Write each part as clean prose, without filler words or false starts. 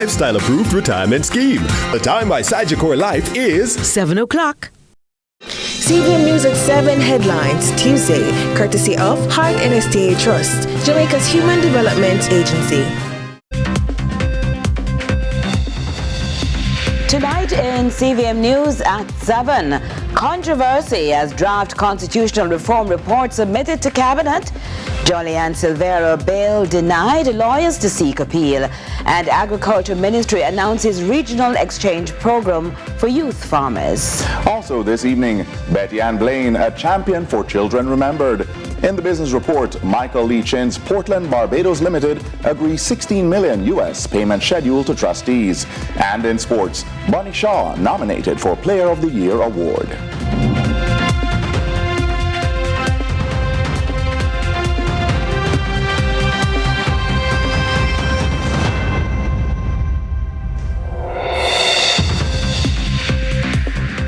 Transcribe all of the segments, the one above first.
Lifestyle approved retirement scheme. The time by Sagicor Life is 7 o'clock. CVM News at 7 headlines Tuesday, courtesy of Heart NSTA Trust, Jamaica's Human Development Agency. Tonight in CVM News at 7, controversy as draft constitutional reform report submitted to Cabinet. Jolyan Silvera bail denied, lawyers to seek appeal. And Agriculture Ministry announces regional exchange program for youth farmers. Also this evening, Bettyanne Blaine, a champion for children remembered. In the business report, Michael Lee Chin's Portland Barbados Limited agrees $16 million US payment schedule to trustees. And in sports, Bunny Shaw nominated for Player of the Year award.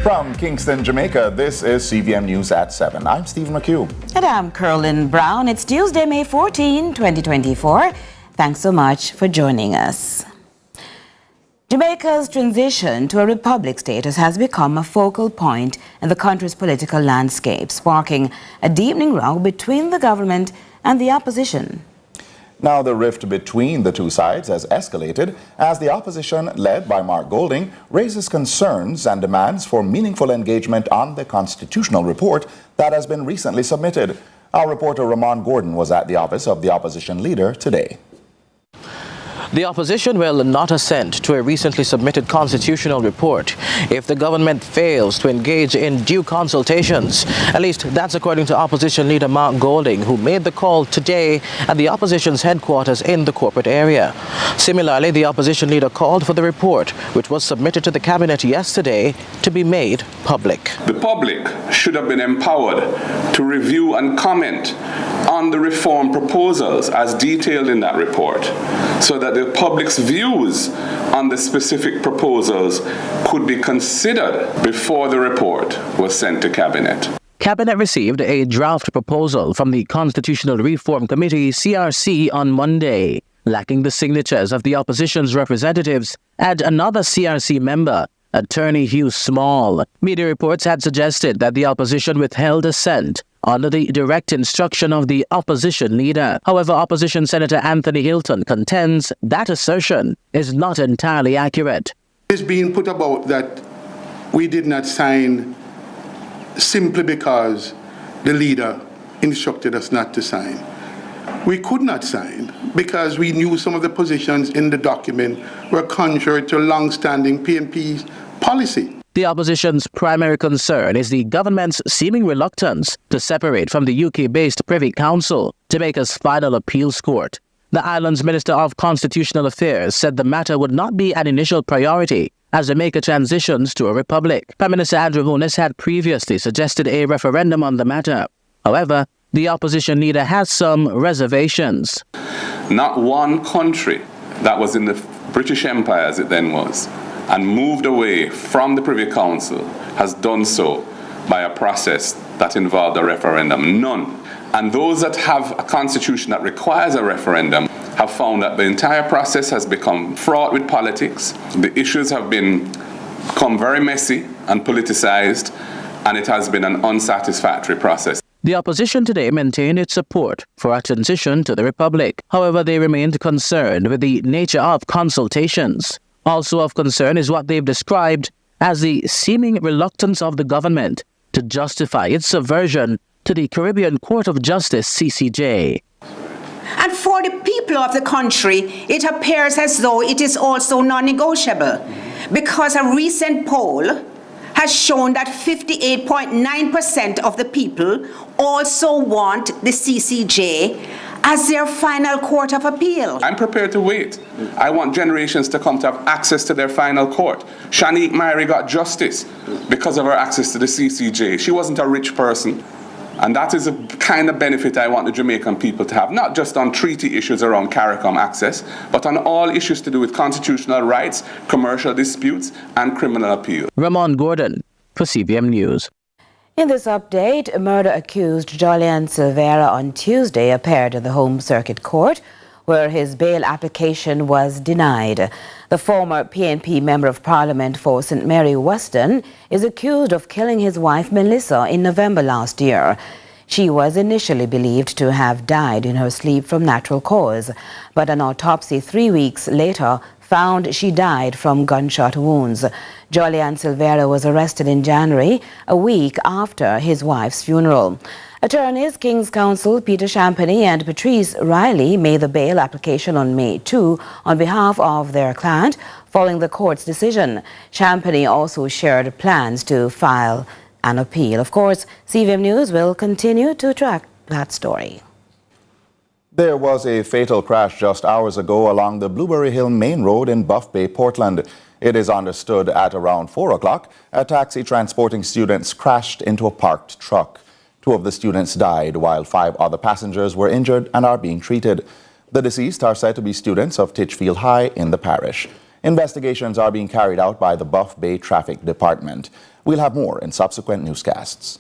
From Kingston, Jamaica, this is CVM News at 7. I'm Stephen McHugh. And I'm Carolyn Brown. It's Tuesday, May 14, 2024. Thanks so much for joining us. Jamaica's transition to a republic status has become a focal point in the country's political landscape, sparking a deepening row between the government and the opposition. Now the rift between the two sides has escalated as the opposition, led by Mark Golding, raises concerns and demands for meaningful engagement on the constitutional report that has been recently submitted. Our reporter Ramon was at the office of the opposition leader today. The opposition will not assent to a recently submitted constitutional report if the government fails to engage in due consultations. At least that's according to opposition leader Mark Golding, who made the call today at the opposition's headquarters in the corporate area. Similarly, the opposition leader called for the report, which was submitted to the cabinet yesterday, to be made public. The public should have been empowered to review and comment on the reform proposals as detailed in that report, so that the public's views on the specific proposals could be considered before the report was sent to Cabinet. Cabinet received a draft proposal from the Constitutional Reform Committee, CRC, on Monday. Lacking the signatures of the opposition's representatives and another CRC member, Attorney Hugh Small. Media reports had suggested that the opposition withheld assent under the direct instruction of the opposition leader. However, opposition Senator Anthony Hilton contends that assertion is not entirely accurate. It's being put about that we did not sign simply because the leader instructed us not to sign. We could not sign because we knew some of the positions in the document were contrary to long-standing PNP policy. The opposition's primary concern is the government's seeming reluctance to separate from the UK-based Privy Council, Jamaica's final appeals court. The island's Minister of Constitutional Affairs said the matter would not be an initial priority as Jamaica transitions to a republic. Prime Minister Ramon had previously suggested a referendum on the matter. However, the opposition leader has some reservations. Not one country that was in the British Empire, as it then was, and moved away from the Privy Council has done so by a process that involved a referendum. None. And those that have a constitution that requires a referendum have found that the entire process has become fraught with politics. The issues have become very messy and politicized, and it has been an unsatisfactory process. The opposition today maintained its support for a transition to the republic. However, they remained concerned with the nature of consultations. Also of concern is what they've described as the seeming reluctance of the government to justify its subversion to the Caribbean Court of Justice, CCJ. And for the people of the country, it appears as though it is also non-negotiable, because a recent poll has shown that 58.9% of the people also want the CCJ as their final court of appeal. I'm prepared to wait. I want generations to come to have access to their final court. Shanique Myrie got justice because of her access to the CCJ. She wasn't a rich person. And that is a kind of benefit I want the Jamaican people to have, not just on treaty issues around CARICOM access, but on all issues to do with constitutional rights, commercial disputes, and criminal appeal. Ramon for CVM News. In this update, murder-accused Jolyan Silvera on Tuesday appeared in the Home Circuit Court, where his bail application was denied. The former PNP Member of Parliament for St. Mary Weston is accused of killing his wife Mellisa in November last year. She was initially believed to have died in her sleep from natural cause, but an autopsy 3 weeks later found she died from gunshot wounds. Jolyan Silvera was arrested in January, a week after his wife's funeral. Attorneys King's Counsel Peter Champagnie and Patrice Riley made the bail application on May 2 on behalf of their client, following the court's decision. Champagnie also shared plans to file an appeal. Of course, CVM News will continue to track that story. There was a fatal crash just hours ago along the Blueberry Hill Main Road in Buff Bay, Portland. It is understood at around 4 o'clock, a taxi transporting students crashed into a parked truck. 2 of the students died, while 5 other passengers were injured and are being treated. The deceased are said to be students of Titchfield High in the parish. Investigations are being carried out by the Buff Bay Traffic Department. We'll have more in subsequent newscasts.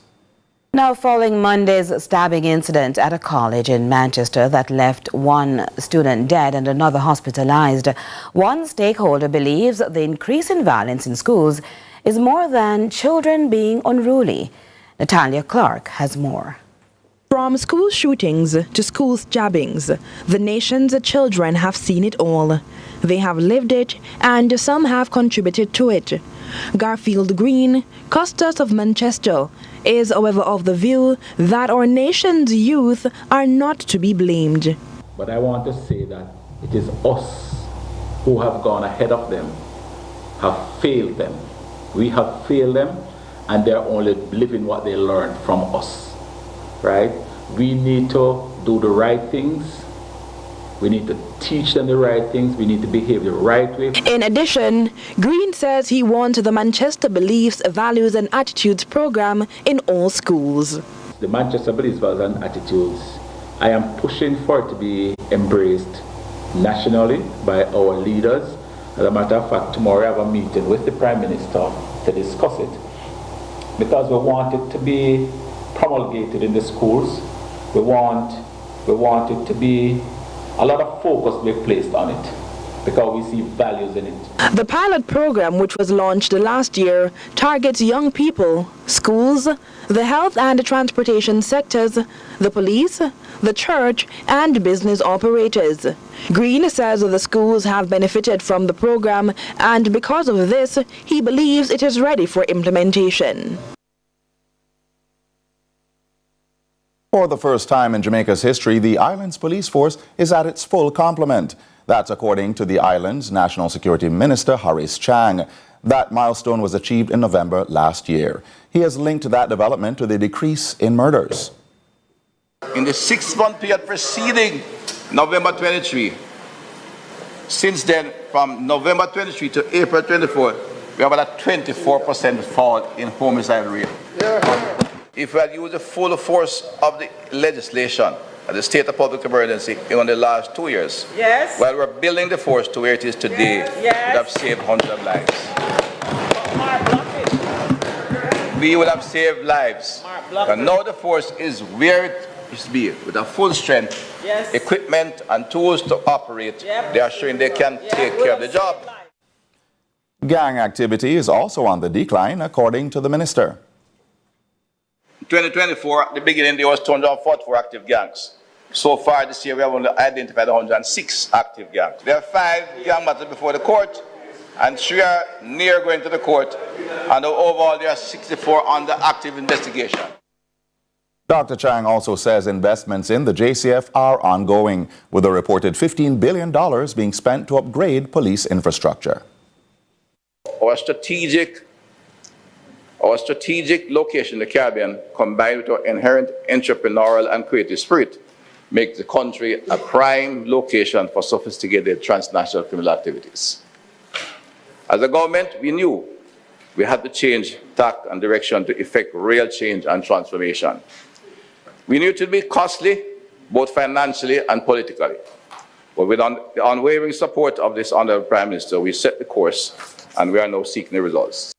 Now, following Monday's stabbing incident at a college in Manchester that left 1 student dead and another hospitalized, one stakeholder believes the increase in violence in schools is more than children being unruly. Natalia Clark has more. From school shootings to school stabbings, the nation's children have seen it all. They have lived it, and some have contributed to it. Garfield Green, Custos of Manchester, is however of the view that our nation's youth are not to be blamed. But I want to say that it is us who have gone ahead of them, have failed them. We have failed them, and they're only living what they learned from us, right? We need to do the right things. We need to teach them the right things. We need to behave the right way. In addition, Green says he wants the Manchester Beliefs, Values and Attitudes program in all schools. The Manchester Beliefs, Values and Attitudes, I am pushing for it to be embraced nationally by our leaders. As a matter of fact, tomorrow I have a meeting with the Prime Minister to discuss it, because we want it to be promulgated in the schools. We want it to be a lot of focus be placed on it, because we see values in it. The pilot program, which was launched last year, targets young people, schools, the health and transportation sectors, the police, the church, and business operators. Green says the schools have benefited from the program, and because of this, he believes it is ready for implementation. For the first time in Jamaica's history, the island's police force is at its full complement. That's according to the island's National Security Minister, Horace Chang. That milestone was achieved in November last year. He has linked that development to the decrease in murders. In the 6-month period preceding November 23, since then, from November 23 to April 24, we have about a 24% fall in homicide rate. If we had used the full force of the legislation at the state of public emergency in the last 2 years, while we're building the force to where it is today, we would have saved hundreds of lives. We would have saved lives. And now the force is where it is to be, with a full strength, equipment and tools to operate. They are showing they can take care of the job. Gang activity is also on the decline, according to the minister. 2024, at the beginning, there was 244 active gangs. So far this year, we have only identified 106 active gangs. There are 5 gang matters before the court, and 3 are near going to the court, and overall there are 64 under active investigation. Dr. Chang also says investments in the JCF are ongoing, with a reported $15 billion being spent to upgrade police infrastructure. Our strategic location in the Caribbean, combined with our inherent entrepreneurial and creative spirit, makes the country a prime location for sophisticated transnational criminal activities. As a government, we knew we had to change tack and direction to effect real change and transformation. We knew it would be costly, both financially and politically. But with the unwavering support of this Honourable Prime Minister, we set the course, and we are now seeking the results.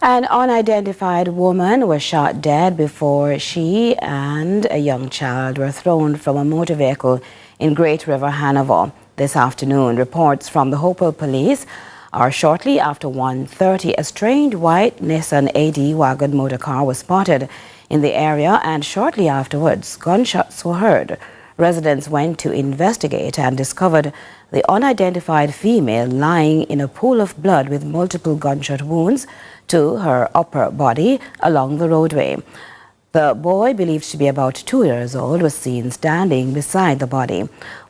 An unidentified woman was shot dead before she and a young child were thrown from a motor vehicle in Great River, Hanover this afternoon. Reports from the Hopewell Police are shortly after 1:30, a strange white Nissan AD wagon motor car was spotted in the area, and shortly afterwards, gunshots were heard. Residents went to investigate and discovered the unidentified female lying in a pool of blood with multiple gunshot wounds to her upper body along the roadway. The boy, believed to be about 2 years old, was seen standing beside the body.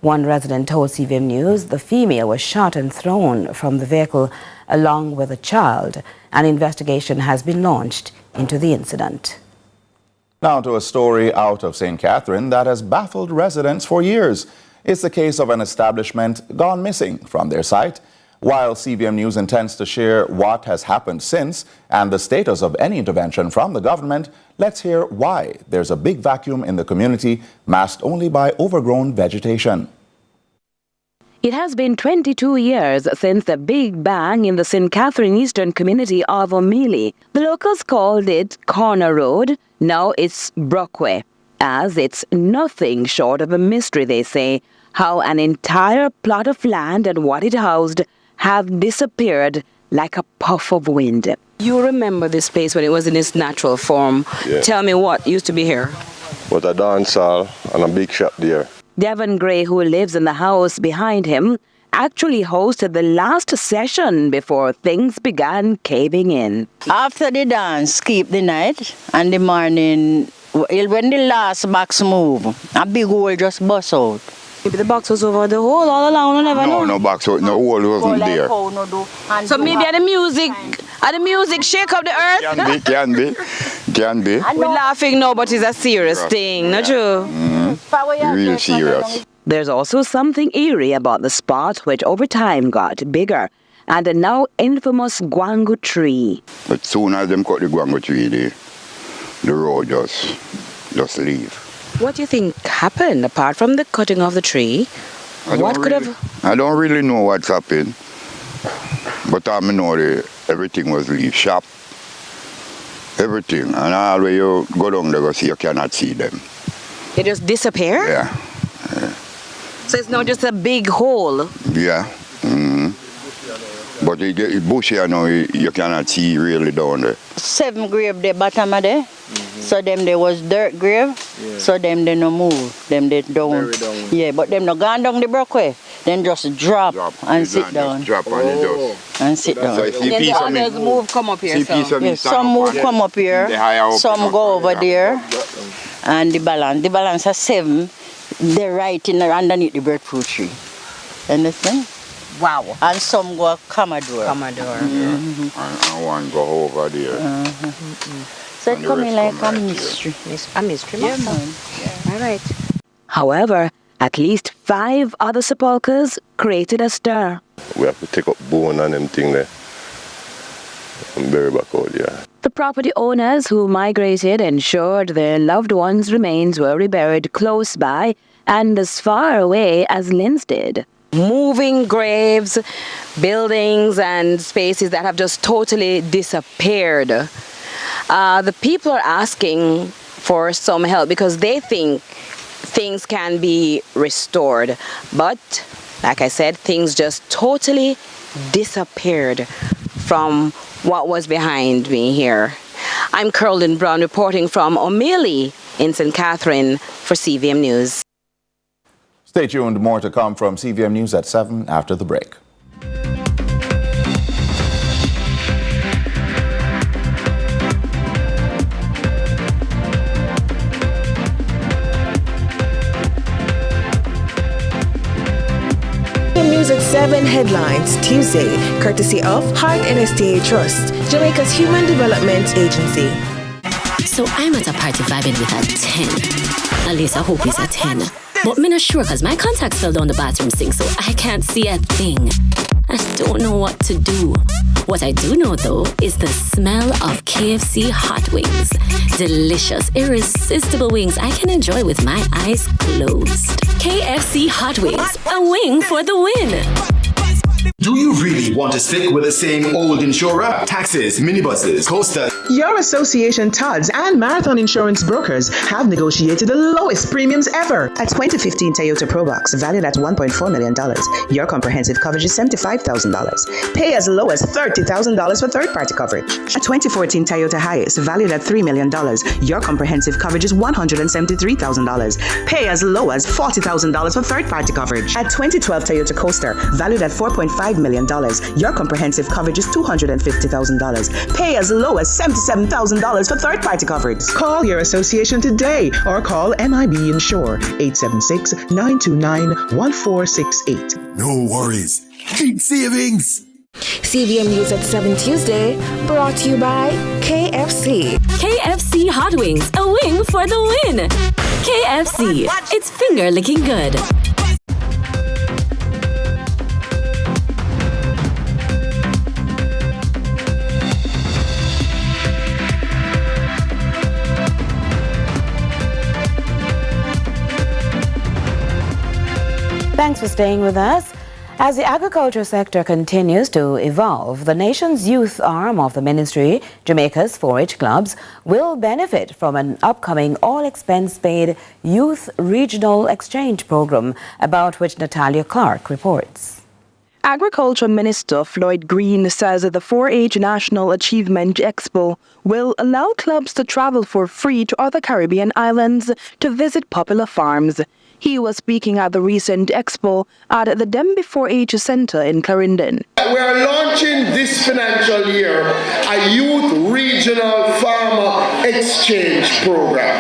One resident told CVM News the female was shot and thrown from the vehicle along with a child. An investigation has been launched into the incident. Now to a story out of St. Catherine that has baffled residents for years. It's the case of an establishment gone missing from their site. While CVM News intends to share what has happened since and the status of any intervention from the government, let's hear why there's a big vacuum in the community masked only by overgrown vegetation. It has been 22 years since the Big Bang in the St. Catherine Eastern community of O'Mealy. The locals called it Corner Road. Now it's Brockway, as it's nothing short of a mystery, they say, how an entire plot of land and what it housed have disappeared like a puff of wind. You remember this place when it was in its natural form. Yeah. Tell me what used to be here. Was a dance hall and a big shop there. Devon Gray, who lives in the house behind him, actually hosted the last session before things began caving in. After the dance, keep the night, and the morning, when the last box move, a big hole just bust out. Maybe the box was over the hole all along, I never know. No box, no hole wasn't there. So maybe at the music shake up the earth? Can be. We're laughing now, but it's a serious thing, not true? Real serious. There's also something eerie about the spot, which over time got bigger, and the now infamous guango tree. But soon as them cut the guango tree, the road just leave. What do you think happened, apart from the cutting of the tree? I don't really know what's happened, but I know everything was leave shop. Everything. And all the way you go down there, you cannot see them. They just disappear? Yeah. So it's not just a big hole? Yeah. But the bush here now, you cannot see really down there. 7 grave the bottom of there. So them there was dirt grave. Yeah. So them they no move. Them they down. Yeah, but them no gone down the Brockway. Then just drop and sit down. Drop on the dust. And sit down. So then the others move come up here. Yeah, some move come up here. Some go over there. And the balance is 7. They're right in underneath the breadfruit tree. Understand? Wow. And some go Commodore. And one go over there. So it's coming like a mystery. A mystery? Yeah, man. All right. However, at least 5 other sepulchres created a stir. We have to take up bone and them thing there and bury back out, yeah. The property owners who migrated ensured their loved ones' remains were reburied close by and as far away as Linstead. Moving graves, buildings and spaces that have just totally disappeared. The people are asking for some help because they think things can be restored. But, like I said, things just totally disappeared from what was behind me here. I'm Carolyn Brown reporting from O'Mealy in St. Catherine for CVM News. Stay tuned, more to come from CVM News at 7 after the break. News at 7 headlines Tuesday, courtesy of Heart and STA Trust, Jamaica's Human Development Agency. So I'm at a party vibing with a 10. At least I hope it's a 10. But I'm not sure because my contacts fell down the bathroom sink, so I can't see a thing. I don't know what to do. What I do know, though, is the smell of KFC hot wings. Delicious, irresistible wings I can enjoy with my eyes closed. KFC hot wings, a wing for the win. Do you really want to stick with the same old insurer? Taxis, minibuses, coasters. Your association TODS and Marathon Insurance Brokers have negotiated the lowest premiums ever. A 2015 Toyota Probox valued at $1.4 million. Your comprehensive coverage is $75,000. Pay as low as $30,000 for third-party coverage. A 2014 Toyota Hiace valued at $3 million. Your comprehensive coverage is $173,000. Pay as low as $40,000 for third-party coverage. A 2012 Toyota Coaster valued at $4.5 million. Your comprehensive coverage is $250,000. Pay as low as $77,000 for third-party coverage. Call your association today or call MIB Insure 876-929-1468. No worries. Big savings. CVM News at 7 Tuesday, brought to you by KFC. KFC Hot Wings, a wing for the win. KFC, it's finger licking good. Thanks for staying with us. As the agriculture sector continues to evolve, the nation's youth arm of the ministry, Jamaica's 4-H clubs, will benefit from an upcoming all-expense-paid youth regional exchange program, about which Natalia Clark reports. Agriculture Minister Floyd Green says that the 4-H National Achievement Expo will allow clubs to travel for free to other Caribbean islands to visit popular farms. He was speaking at the recent expo at the Denby 4-H Center in Clarendon. We are launching this financial year a youth regional farmer exchange program.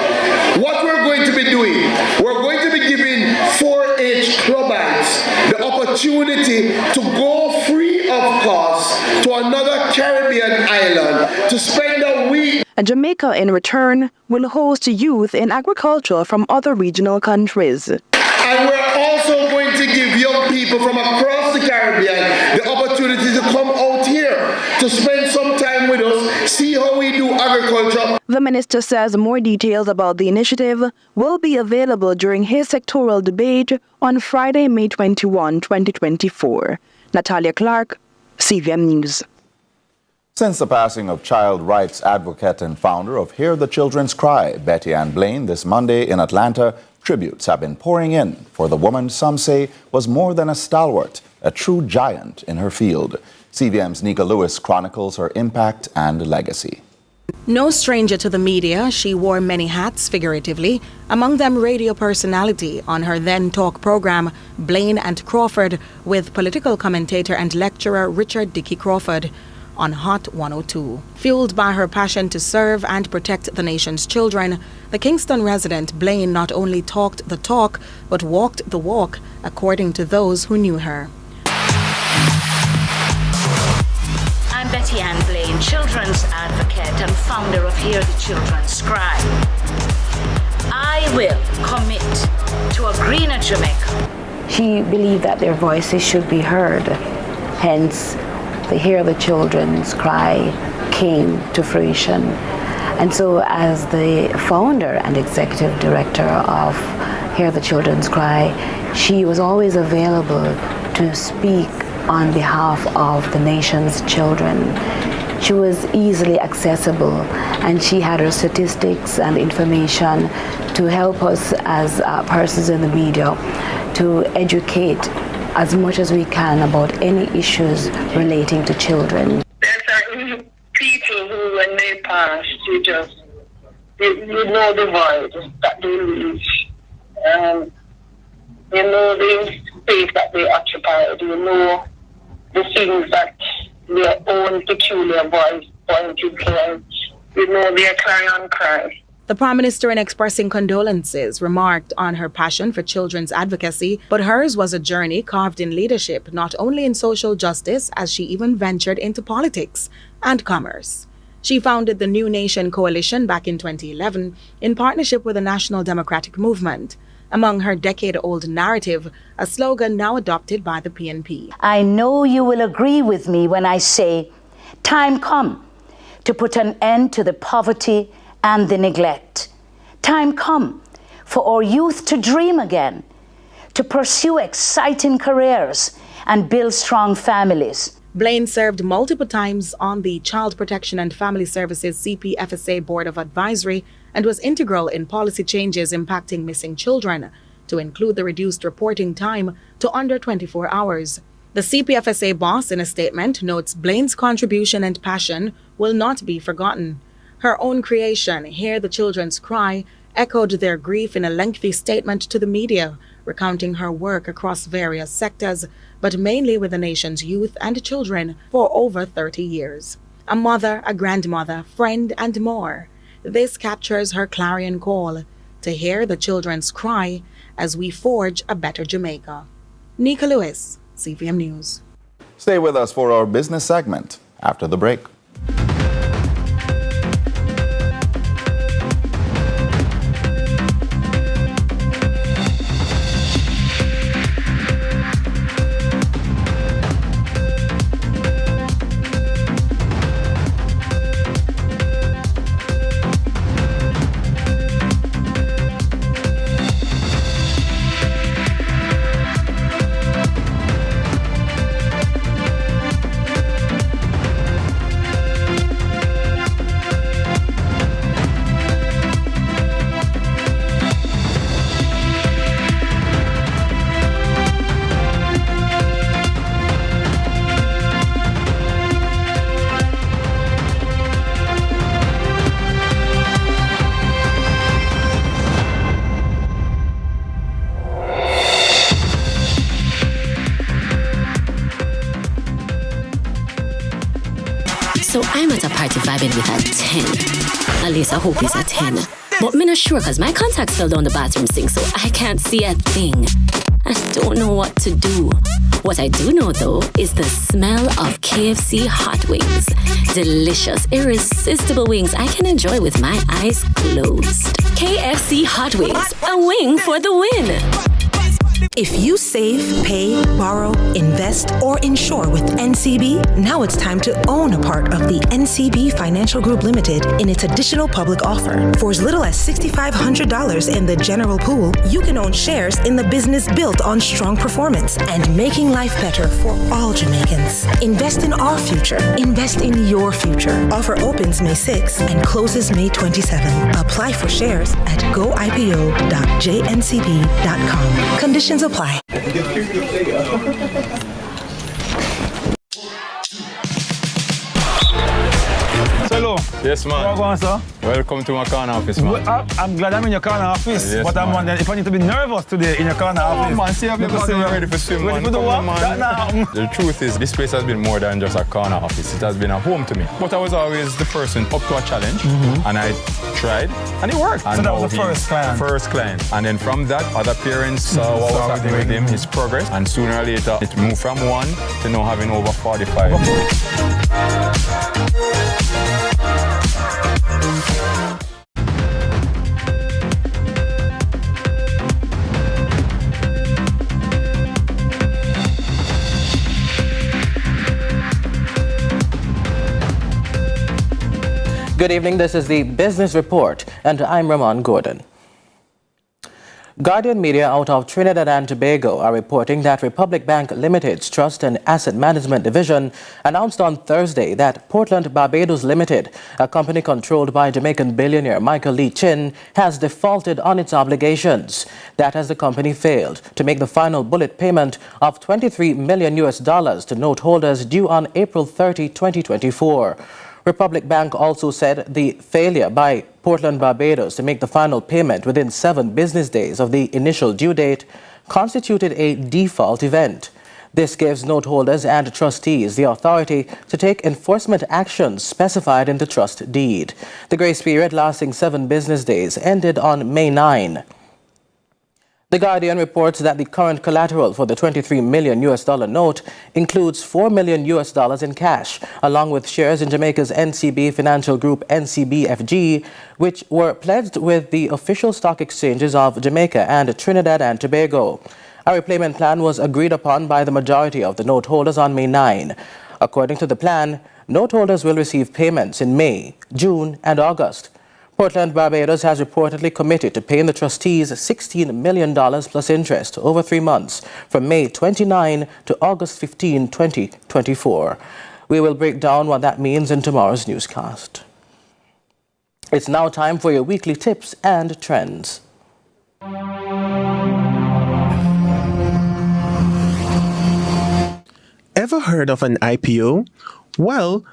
What we're going to be doing, we're going to be giving 4-H clubbers the opportunity to go free of cost to another Caribbean island to spend a week. Jamaica, in return, will host youth in agriculture from other regional countries. And we're also going to give young people from across the Caribbean the opportunity to come out here to spend some time with us, see how we do agriculture. The minister says more details about the initiative will be available during his sectoral debate on Friday, May 21, 2024. Natalia Clark, CVM News. Since the passing of child rights advocate and founder of Hear the Children's Cry, Bettyanne Blaine, this Monday in Atlanta, tributes have been pouring in for the woman some say was more than a stalwart, a true giant in her field. CVM's Nika Lewis chronicles her impact and legacy. No stranger to the media, she wore many hats figuratively, among them radio personality on her then talk program Blaine and Crawford with political commentator and lecturer Richard Dickey Crawford on Hot 102. Fueled by her passion to serve and protect the nation's children, the Kingston resident Blaine not only talked the talk but walked the walk, according to those who knew her. I'm Bettyanne Blaine, children's advocate and founder of Hear the Children's Cry. I will commit to a greener Jamaica. She believed that their voices should be heard, hence the Hear the Children's Cry came to fruition. And so as the founder and executive director of Hear the Children's Cry, she was always available to speak on behalf of the nation's children. She was easily accessible, and she had her statistics and information to help us as persons in the media to educate as much as we can about any issues relating to children. There are certain people who, when they pass, you know the void that they leave. You know the space that they occupied. You know the things that their own peculiar voice pointed to, and you know their clarion cry. The Prime Minister, in expressing condolences, remarked on her passion for children's advocacy, but hers was a journey carved in leadership, not only in social justice, as she even ventured into politics and commerce. She founded the New Nation Coalition back in 2011 in partnership with the National Democratic Movement. Among her decade-old narrative, a slogan now adopted by the PNP. I know you will agree with me when I say, time come to put an end to the poverty and the neglect. Time come for our youth to dream again, to pursue exciting careers and build strong families. Blaine served multiple times on the Child Protection and Family Services CPFSA Board of Advisory and was integral in policy changes impacting missing children, to include the reduced reporting time to under 24 hours. The CPFSA boss, in a statement, notes Blaine's contribution and passion will not be forgotten. Her own creation, Hear the Children's Cry, echoed their grief in a lengthy statement to the media, recounting her work across various sectors, but mainly with the nation's youth and children for over 30 years. A mother, a grandmother, friend, and more. This captures her clarion call to hear the children's cry as we forge a better Jamaica. Nika Lewis, CVM News. Stay with us for our business segment after the break. So I'm at a party vibing with a 10. At least I hope it's a 10. But me not sure cause my contacts fell down the bathroom sink, so I can't see a thing. I don't know what to do. What I do know though is the smell of KFC hot wings. Delicious, irresistible wings I can enjoy with my eyes closed. KFC hot wings, a wing for the win. If you save, pay, borrow, invest, or insure with NCB, now it's time to own a part of the NCB Financial Group Limited in its additional public offer. For as little as $6,500 in the general pool, you can own shares in the business built on strong performance and making life better for all Jamaicans. Invest in our future. Invest in your future. Offer opens May 6 and closes May 27. Apply for shares at goipo.jncb.com. Conditions apply. Hello. Yes, man. How are you, sir? Welcome to my corner office, man. I'm glad I'm in your corner office, Yes, but I'm man. wondering if I need to be nervous today in your corner office. Man, see, I've been ready for swim, man. Ready for the Come what? on, man. The truth is, this place has been more than just a corner office. It has been a home to me. But I was always the person up to a challenge, and I tried, and it worked. And So that was now the first client? First client. And then from that, other parents saw what was happening with him, his progress, and sooner or later, it moved from 1 to now having over 45. Good evening, this is the Business Report, and I'm Ramon Gordon. Guardian Media out of Trinidad and Tobago are reporting that Republic Bank Limited's Trust and Asset Management Division announced on Thursday that Portland Barbados Limited, a company controlled by Jamaican billionaire Michael Lee Chin, has defaulted on its obligations. That as the company failed to make the final bullet payment of $23 million to note holders due on April 30, 2024. Republic Bank also said the failure by Portland Barbados to make the final payment within 7 business days of the initial due date constituted a default event. This gives note holders and trustees the authority to take enforcement actions specified in the trust deed. The grace period lasting 7 business days ended on May 9. The Guardian reports that the current collateral for the $23 million note includes $4 million in cash, along with shares in Jamaica's NCB Financial Group NCBFG, which were pledged with the official stock exchanges of Jamaica and Trinidad and Tobago. A repayment plan was agreed upon by the majority of the note holders on May 9. According to the plan, note holders will receive payments in May, June, and August. Portland, Barbados has reportedly committed to paying the trustees $16 million plus interest over 3 months from May 29 to August 15, 2024. We will break down what that means in tomorrow's newscast. It's now time for your weekly tips and trends. Ever heard of an IPO? Well,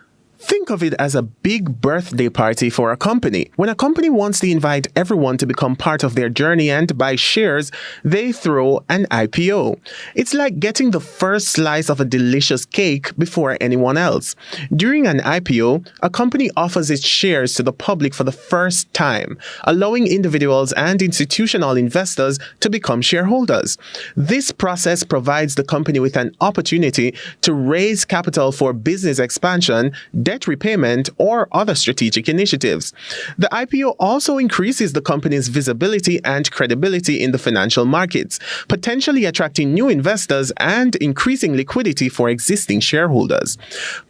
think of it as a big birthday party for a company. When a company wants to invite everyone to become part of their journey and buy shares, they throw an IPO. It's like getting the first slice of a delicious cake before anyone else. During an IPO, a company offers its shares to the public for the first time, allowing individuals and institutional investors to become shareholders. This process provides the company with an opportunity to raise capital for business expansion, debt repayment, or other strategic initiatives. The IPO also increases the company's visibility and credibility in the financial markets, potentially attracting new investors and increasing liquidity for existing shareholders.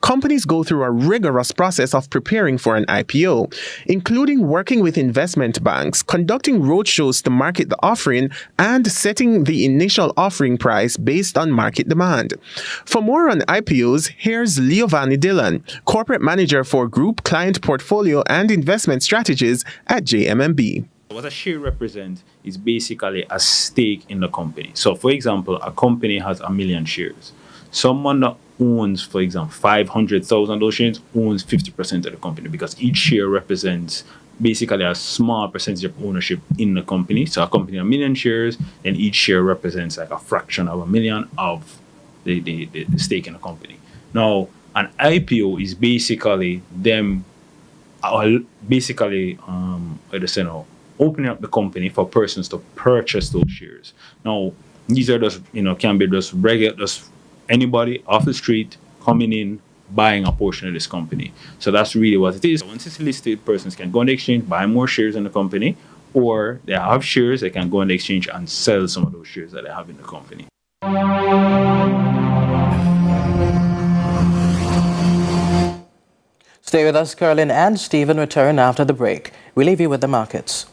Companies go through a rigorous process of preparing for an IPO, including working with investment banks, conducting roadshows to market the offering, and setting the initial offering price based on market demand. For more on IPOs, here's Leovani Dillon, Corporate Manager for Group Client Portfolio and Investment Strategies at JMMB. What a share represents is basically a stake in the company. So, for example, a company has 1 million shares. Someone that owns, for example, 500,000 of those shares owns 50% of the company, because each share represents basically a small percentage of ownership in the company. So a company has 1 million shares, and each share represents like a fraction of 1 million of the stake in the company. Now, an IPO is basically them, opening up the company for persons to purchase those shares. Now, these are just, can be just regular, just anybody off the street coming in, buying a portion of this company. So that's really what it is. Once it's listed, persons can go on the exchange, buy more shares in the company, or they have shares, they can go on the exchange and sell some of those shares that they have in the company. Stay with us, Carolyn and Stephen return after the break. We leave you with the markets.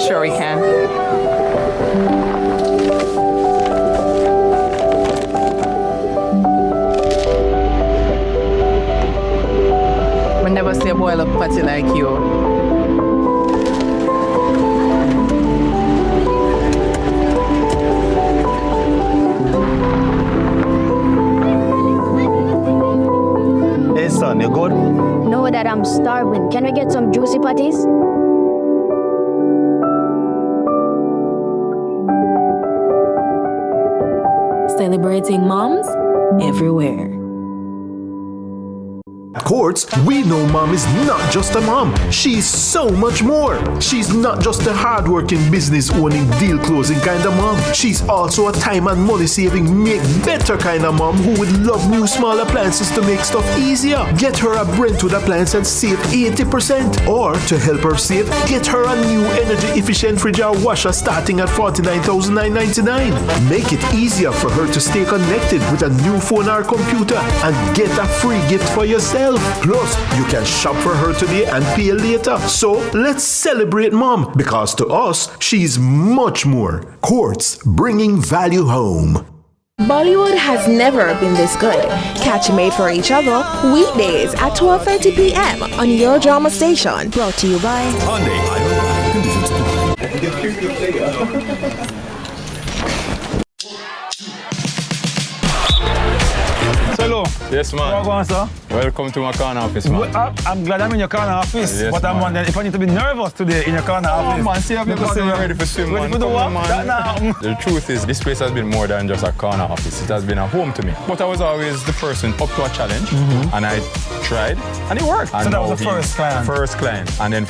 Sure we can. I never see a boy look pretty like you. Hey son, you good? No, Dad, I'm starving. Can we get some juicy patties? Celebrating moms everywhere. At Courts, we know mom is not just a mom. She's so much more. She's not just a hard-working, business-owning, deal-closing kind of mom. She's also a time and money-saving, make better kind of mom who would love new small appliances to make stuff easier. Get her a Brentwood appliance and save 80%. Or, to help her save, get her a new energy-efficient fridge or washer starting at $49,999. Make it easier for her to stay connected with a new phone or computer and get a free gift for yourself. Plus, you can shop for her today and pay later. So, let's celebrate mom, because to us, she's much more. Courts, bringing value home. Bollywood has never been this good. Catch Made for Each Other weekdays at 12:30 p.m. on your drama station. Brought to you by Hyundai. Hello. Yes, man. Where are you going, sir? Welcome to my corner office, man. Well, I'm glad I'm in your corner office. Yes, but I'm man. wondering if I need to be nervous today in your corner office. Man, see, I've been ready for swim, man. Ready for the what? That now. The truth is, this place has been more than just a corner office. It has been a home to me. But I was always the person up to a challenge, and I tried, and it worked. So And that was now the first client? First client. And then